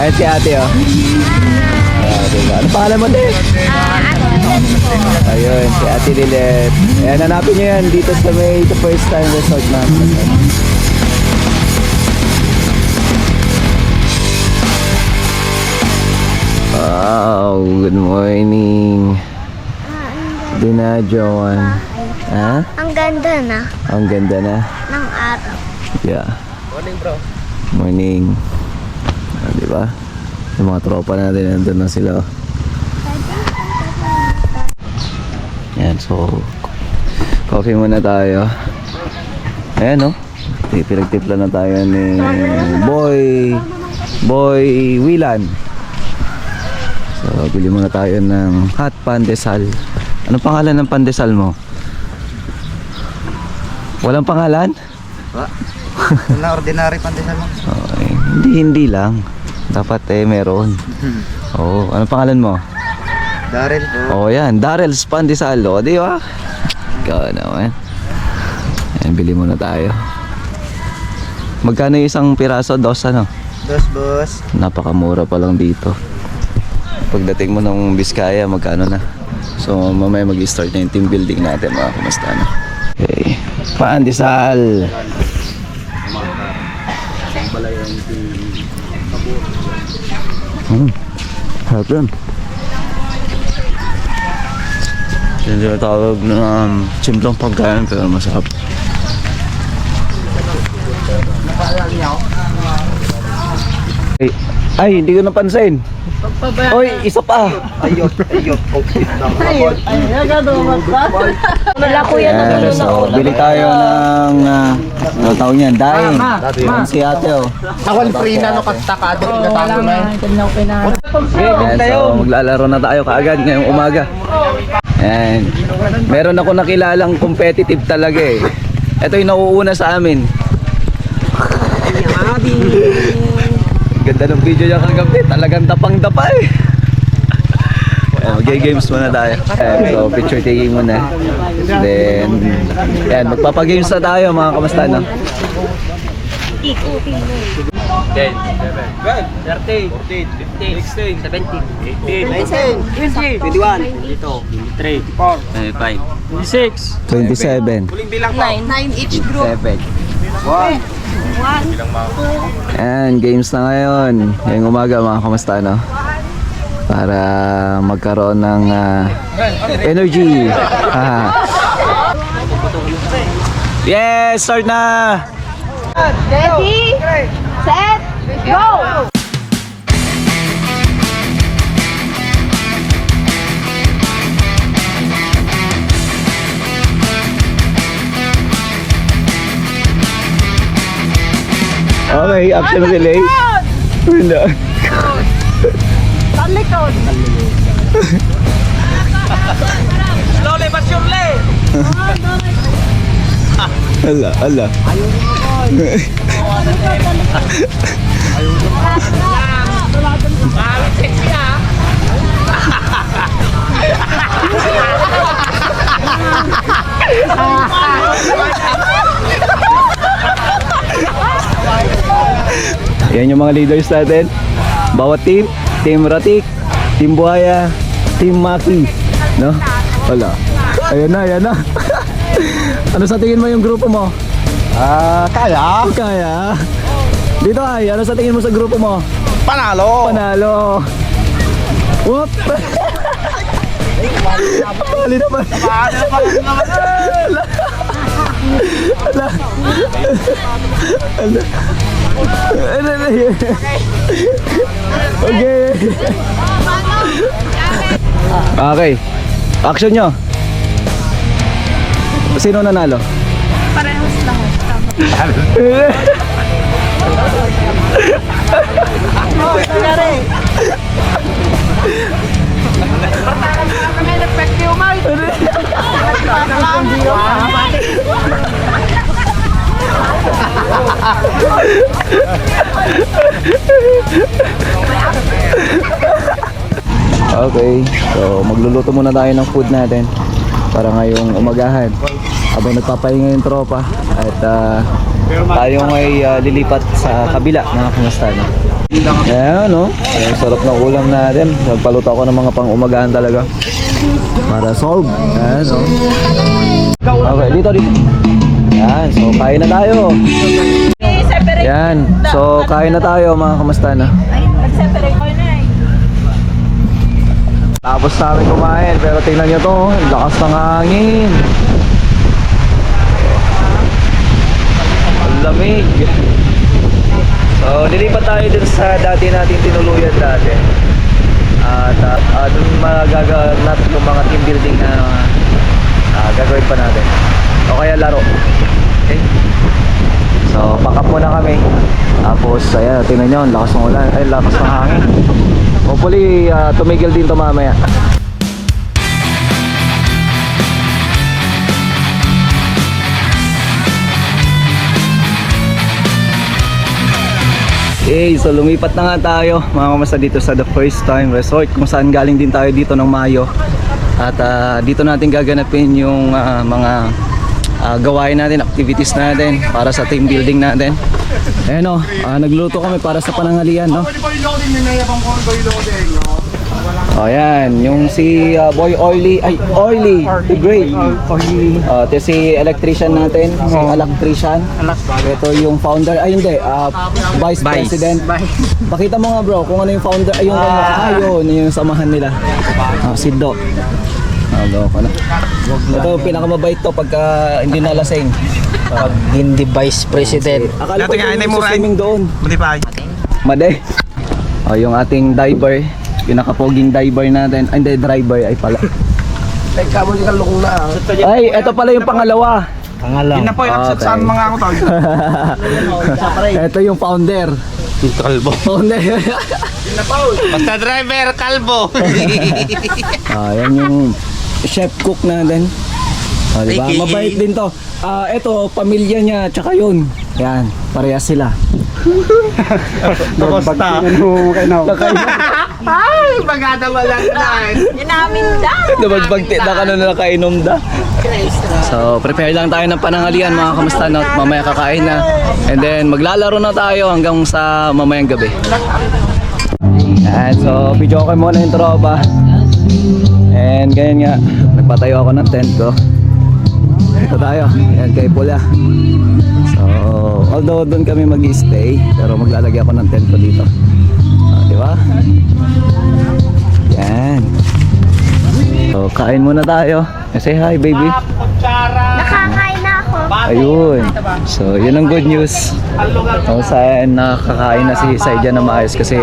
Ayun si ate, oh. Diba? Ano pangalan mo, te? Ayun, si ate Lilet. Ayan, hanapin nyo yan dito sa may The First Time Resort na. Wow, good morning. Dina, Joan. Ha? Ang ganda na Ang ganda na. ng araw. Yeah. Morning, bro. Morning. Diba? Yung mga tropa natin, nandun na sila. Yan, so coffee muna tayo. Ayan, no? Pinagtipla na tayo ni Boy Willan. So bili muna tayo ng hot pandesal. Anong pangalan ng pandesal mo? Walang pangalan? Na ordinary pandesal mo. Okay. Hindi lang. Dapat meron. Oo, anong pangalan mo? Daryl po. Oh, yan. Daryl's Pandesal. O, di ba? Ikaw naman. Ayan, bili muna tayo. Magkano yung isang piraso? Dos, ano? Dos, boss. Napakamura pa lang dito. Pagdating mo ng Biskaya, magkano na? So, mamaya mag-start na yung team building natin, mga kumusta na. Okay. Pandesal. Harap yan. Hindi na tawag na simpleng pagkain pero masarap. Ay, hindi ko napansin. Oy, isa pa. Ayot. Okay. Wala kuya na Yes, so bili tayo ng ano tawag niyan, daing. Si ate, oh. Ako free na no katakado na tayo na. Ayan, so maglalaro na tayo kaagad ngayong umaga. Ayan. Meron ako nakilalang competitive talaga eh. Ito yung nauuna sa amin. Ganda ng video niya kagabi. Talagang dapang-dapa eh. Mag-games muna tayo. Ayan, so picture taking muna. Then, ayan, magpapagames na tayo mga kamusta, no? 10, 11, 12, 13, 14, 15, 16, 17, 18, 19, 20, 21, dito, 23, 24, 25, 26, 27. Huling bilang po. 9 each group. 7. 1. Ayan, games na ngayon. Ngayong umaga mga kamusta, no? Para magkaroon ng energy. Yes, start na! Ready, set, go! Okay, action relay. Wala. Talikod! Slowly but surely. Ala. Sexy ah. Yan yung mga leaders natin. Bawat team, Team Ratik, Team Buhaya, Team Maki, no? Wala. Ayan na. Ano sa tingin mo yung grupo mo? Kaya. Dito ay, ano sa tingin mo sa grupo mo? Panalo. Whoop! Bali naman. Okay. Action nyo. Sino nanalo? Parehas lang. Okay, so magluluto muna tayo ng food natin para ngayong umagahan habang nagpapahinga yung tropa at tayo ay lilipat sa kabila mga kumusta na. Ayan, no? Ayan, sarap ng ulam natin. Nagpaluto ako ng mga pang-umagahan talaga. Para solve. Ayan, no? Okay, dito. Ayan, so kain na tayo. Ayan, so kain na tayo mga kamusta na. Mag-separate ko na eh. Tapos namin kumain, pero tingnan nyo to, ang lakas ng hangin. Ang lamig. So, nilipat tayo dun sa dati natin tinuluyan dati. At dun magagawa natin yung mga team building na gagawin pa natin. O kaya laro. Okay? So, pack up muna kami. Tapos, ayan, tingnan nyo, ang lakas ng ulan. Ay, lakas ng hangin. Hopefully, tumigil din to mamaya. Okay, so lumipat na nga tayo mga kamasa dito sa The First Time Resort kung saan galing din tayo dito ng Mayo. At dito natin gaganapin yung mga gawain natin, activities natin para sa team building natin. Ayan o, nagluto kami para sa pananghalian, no? O yan, yung si Boy Orly, ay Orly, the great. Ito si electrician natin, si electrician. Ito yung founder, ay hindi, vice president. Pakita mo nga bro, kung ano yung founder, ay yung yun yung samahan nila. Si Doc. Loko na. Ito pinakamabait to pagka hindi nalasing. Pag hindi vice president. Akala ko yung swimming doon. Maday. O yung ating diver, pinakapoging diver natin. Ay hindi, driver ay pala. Ay, ito pala yung pangalawa. Yun na po, Okay. mga ako tawag. Ito yung founder. Kalbo. Founder. Basta driver, kalbo. Yan yung chef cook natin. Diba? AKA. Mabait din to. Ito, pamilya niya, tsaka yun. Yan, parehas sila. Basta. Ay, bagada malang na. Inaminda. Nabagpagtita ka na nakainom da. So, prepare lang tayo ng pananghalian mga kamusta na at mamaya kakain na. And then, maglalaro na tayo hanggang sa mamayang gabi. Yan, so, video ko muna yung tropa. And ganyan nga, nagpatayo ako ng tent ko. Ito tayo, yan kay Pula. So, although doon kami mag-stay, pero maglalagay ako ng tent ko dito. Di ba? Yan. So, kain muna tayo. Say hi, baby. Nakakain na ako. Ayun. So, yun ang good news. Kung saan nakakain na si Saidya na maayos kasi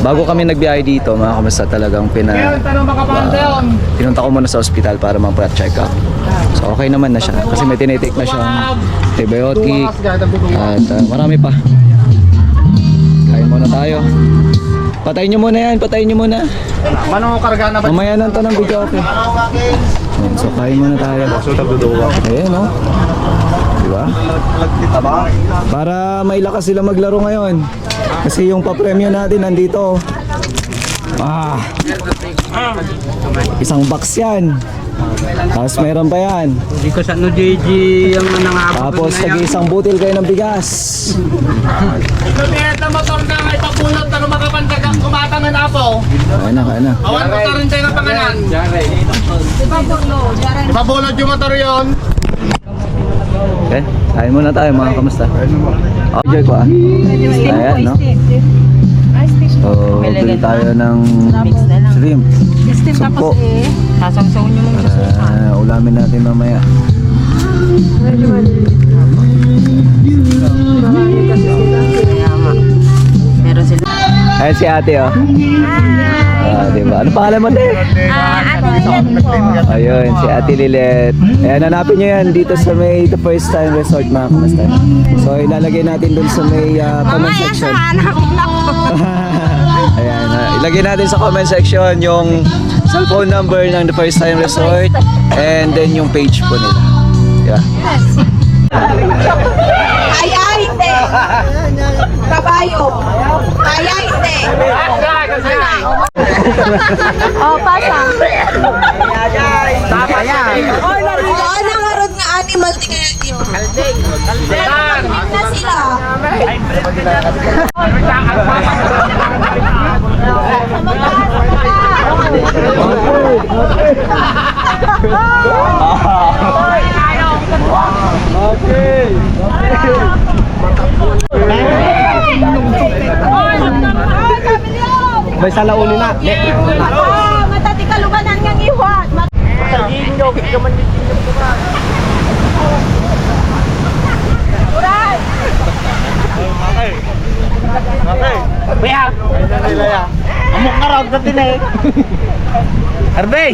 bago kami nagbiyahe dito, mga kamusta talagang pinunta ko muna sa ospital para mag-check up. So, okay naman na siya kasi may tinitake na siyang antibiotic at marami pa. Kain muna tayo. Patayin nyo muna yan, patayin nyo muna. Manong karga na ba? Mamaya na to ng video, okay? Ayan, so kain muna tayo. Ayan, no? Diba? Para mailakas sila maglaro ngayon. Kasi yung papremyo natin nandito. Isang box yan. Tapos meron pa yan. Hindi ko sa JG ang nanangako. Tapos tag-isang butil kayo ng bigas. Ito motor na may papulot na makapandagang kumatangan na po. Kain na, kain na. Awan mo rin tayo ng pangalan. Ipabulot yung motor yun. Okay, kain muna tayo mga kamusta. Enjoy ko ah. Ayan, no? So, bili tayo ng shrimp. Sumpo. Sasawsaw nyo mong Ulamin natin mamaya. Meron sila. Ayan si ate oh. Diba? Ano pangalan mo te? Ayun, si Ate Lilet. Ayan, hanapin nyo yan dito sa may The First Time Resort mga kamusta. So, ilalagay natin dun sa may comment section. Ayan, ilagay natin sa comment section yung cellphone number ng The First Time Resort and then yung page po nila. Yeah. Kaya hindi. Kabayo. Kaya hindi. Oh, pasang. Tapa yan. Saan ang harod nga animal di kaya yun? Na sila. May salauli na. Matati kalubanan ng iwat. Amok ka raw sa tinay. Herbey!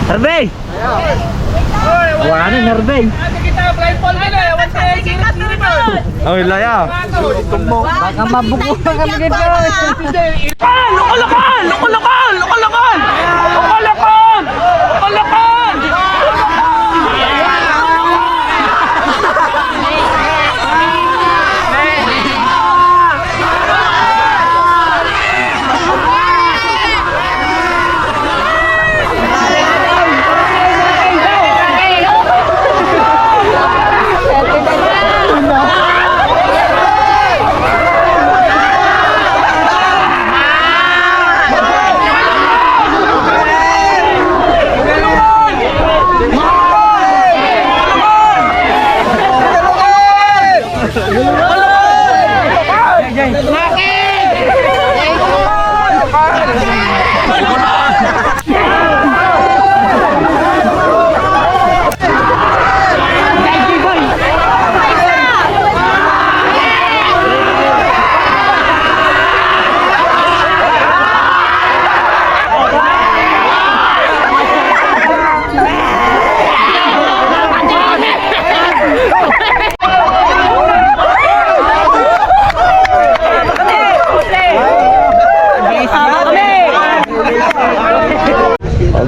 Herbey! Wala na Herbey. Ay, laya. Baka mabuko ka kami dito. Lukulakan! Lukulakan! Lukulakan! Lukulakan! Lukulakan!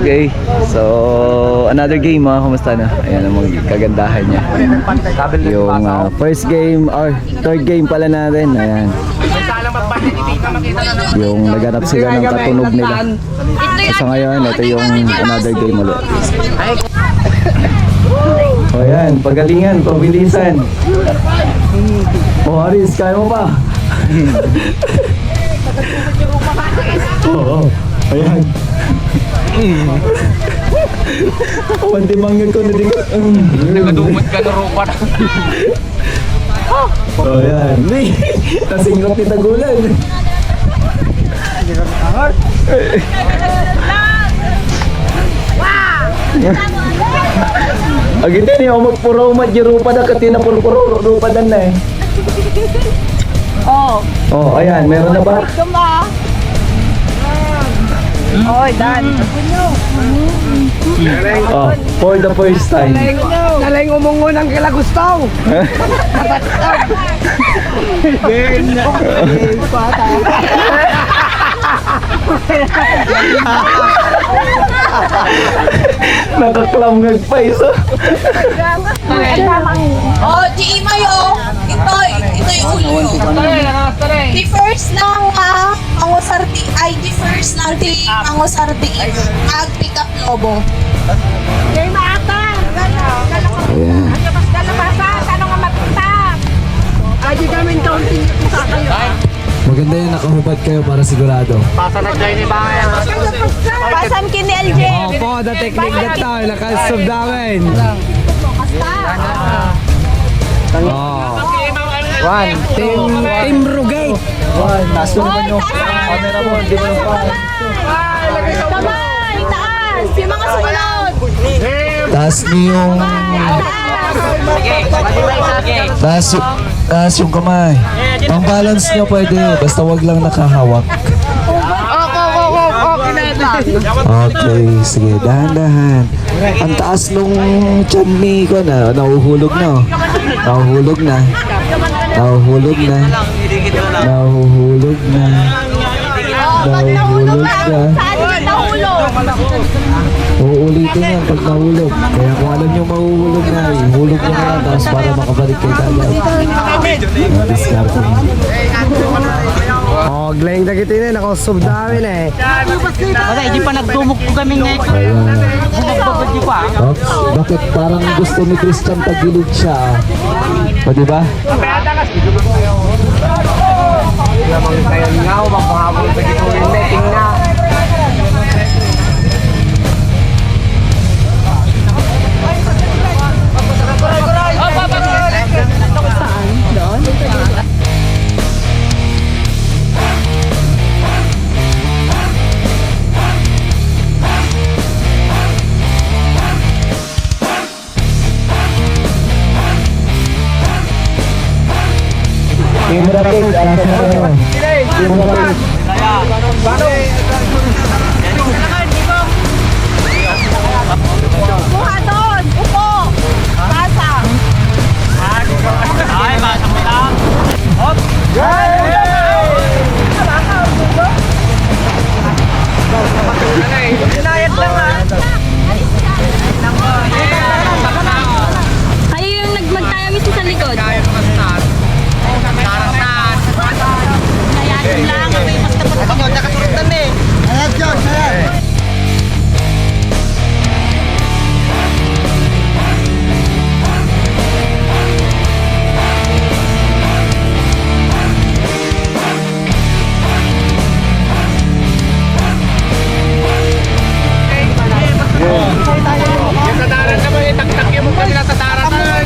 Okay, so another game mga kamusta na? Ayan ang mga kagandahan niya. Yung first game or third game pala natin. Ayan. Yung naganap sila ng katunog nila. So ngayon, ito yung another game ulit. O ayan, pagalingan, pabilisan. O Aris, kaya mo pa? Oo, ayan. Pantimangin ko na din. Nagadumot ka na ropat. Oh, yan. Nasinggap ni Tagulan. Agiti niya, magpuro madjirupa na katina puro rupa dan na eh. Oh, ayan, meron na ba? Oy, Dan. Oh, for the first time. Nalang umungo ng kila Gustaw. Nakaklamgag pa isa. Oh, di mayo. Ito yung ulo. Di first ng Pangusarti, ay di first ng di Pangusarti, ag-pick up lobo. Kay maata. Ayan. Ano nga mapunta? Ay, kami counting sa kayo. Maganda yung nakahubad kayo para sigurado. Pasan kini LJ. Opo, the technique na to, nakasub namin. Oh. Team Rugate. Nasto naman yung camera mo, hindi mo pa. Kamay, taas. Yung mga sumunod. Taas niyo yung... Taas yung kamay. Pang balance nyo pwede, basta wag lang nakahawak. Okay, sige, dahan-dahan. Ang taas nung tiyan ni ko na, nahuhulog na. Nahuhulog na. Nahuhulog na. Nahuhulog na. Nahuhulog na. Saan nahulog? Uulitin yan pag nahulog. Kaya kung alam nyo mahuhulog na, ihulog nyo na tapos para makabalik kayo agad. Discarte. Oh, Glenn dagitin na, nakasub namin eh. Wala, hindi pa nagdumog ko kami ngayon. Ayan. Bumagpagod di pa. Oops, bakit parang gusto ni Christian tagilid siya? O diba? lamang kayo nga, mapahabol sa gituin meeting na. Team Ratik, Team Ratik. Buha doon! Upo! Basa! Ay, basa mo lang. Hop! Inayat lang ha. Kayo yung magtayo mismo sa likod. Kaya lang, may mas kapatid. Nakasurot na eh. Ayat yun, ayat. Yung tataran ka mo, itak-tak yung mga nila tataran na.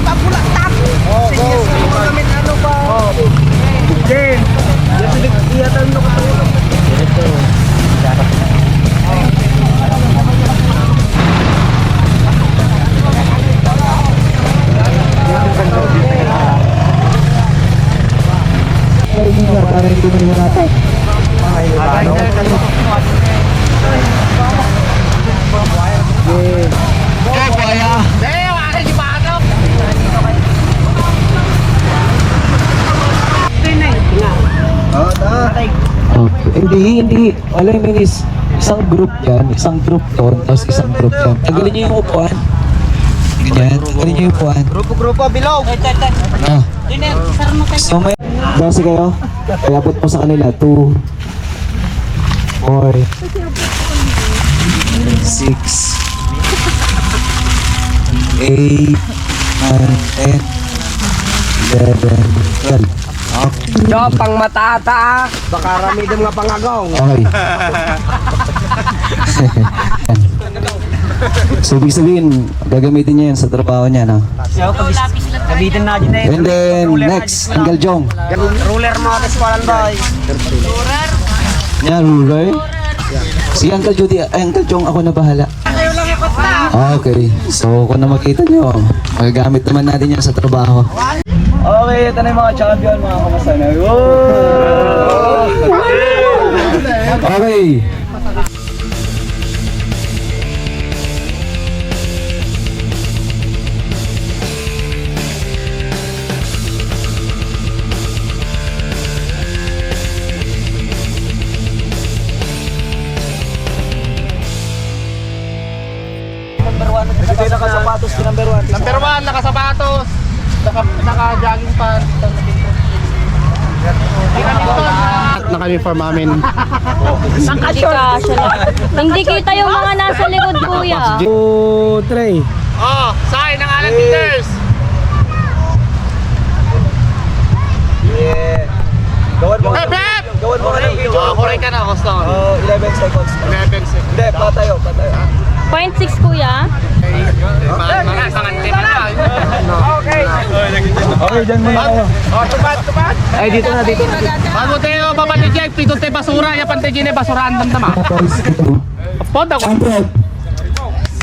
Para hindi mo naman natin. Eh, wala si Patok. Okay. Hindi. Alam mo is isang group yan, isang group doon, tapos isang group yan. Tagalin niyo yung upuan. Ganyan, tagalin niyo yung upuan. Grupo, bilog. Ah. So may 12 kayo, kaya abot mo sa kanila 2, 4, 6, 8, 9, 10, 11, 12. Yo, pang matata. Baka ramidam nga pangagaw. Okay. So, ibig sabihin, gagamitin niya yan sa trabaho niya, no? Kabitin na dyan And then, next, Uncle Jong. Ruler mo atas walang boy. Yan, ruler. Si Uncle Judy, Uncle Jong, ako na bahala. Okay. So, kung na makita nyo, magagamit naman natin yan sa trabaho. Okay, ito na yung mga champion, mga kamasanay. Okay. Ito yung nakasapatos si number 1. Number 1, nakasapatos. Naka-jogging pants. Naka-uniform namin. Hindi kita yung mga nasa likod, kuya. 2, 3. Oh, sign ng Alan Peters. Yeah. Gawin mo Hep, hep! Gawin mo ka ng video. Kuray ka na, Costa. 11 seconds. 11 seconds. Hindi, patayo. 0.6, kuya. Mga isang antina na. Okay, dyan muna kayo. Oh, tupad. Ay, dito na. Bago tayo papatijay, pito tayo basura. Yapan tayo gini basura andam tama. Pod ako.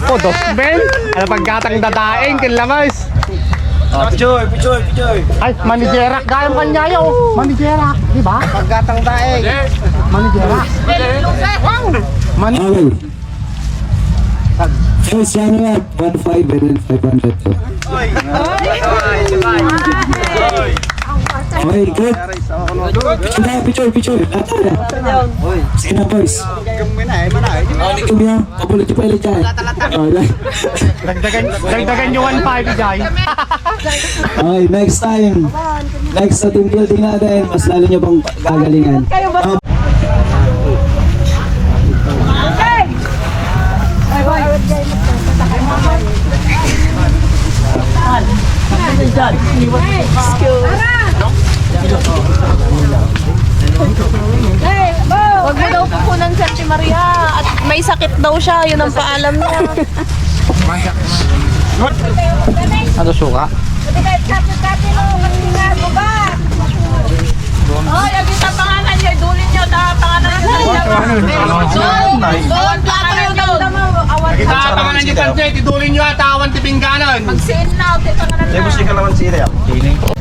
Podos, Ben. Ano pagkatang dadaing, kinlamas. Picture. Ay, manigerak. Gayang kanya yun. Manigerak, di ba? Paggatang daeng. Manigerak. Wow! Okay. First runner up, 1.5 and then 500 to. Okay, good. Picture. Sige na, boys. Ikaw niya, kapulit yung pala dyan. Dagdagan nyo 1.5, Jai. Okay, next time. Next sa team building natin, mas lalo nyo pang gagalingan. Huwag mo daw pupunan si Ate Maria at may sakit daw siya, yun ang paalam niya. Ano suka? Oh, yung kita pangalan niya, dulin niyo, pangalan niya. Doon, plato yung doon. Sa pangalan niyo Panjay, titulin niyo at awan tipingganon. Mag-send na, pangalan niya.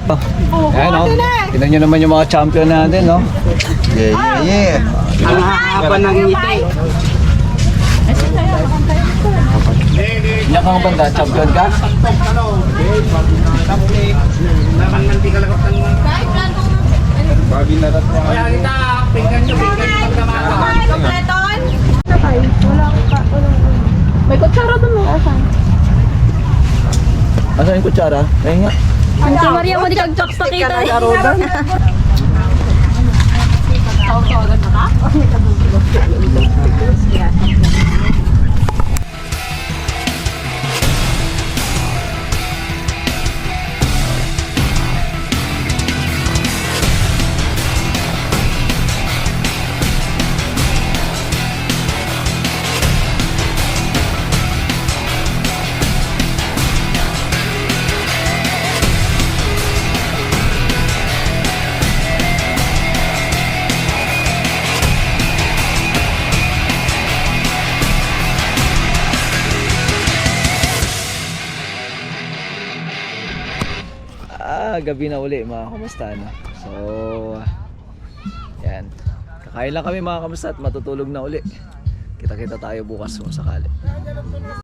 Ayan o. Tignan nyo naman yung mga champion natin, no? Ang hahaba ng ngiti. Ilang kang banda, champion ka? Kaya kita, pinggan niyo, Kompleton? May kutsara doon mo. Asan yung kutsara? Ayun nga. Si Maria mo di kagtsak sa kita. Gabi na uli mga kamusta, no? So, yan. Kakain lang kami mga kamusta at matutulog na uli. Kita-kita tayo bukas kung sakali.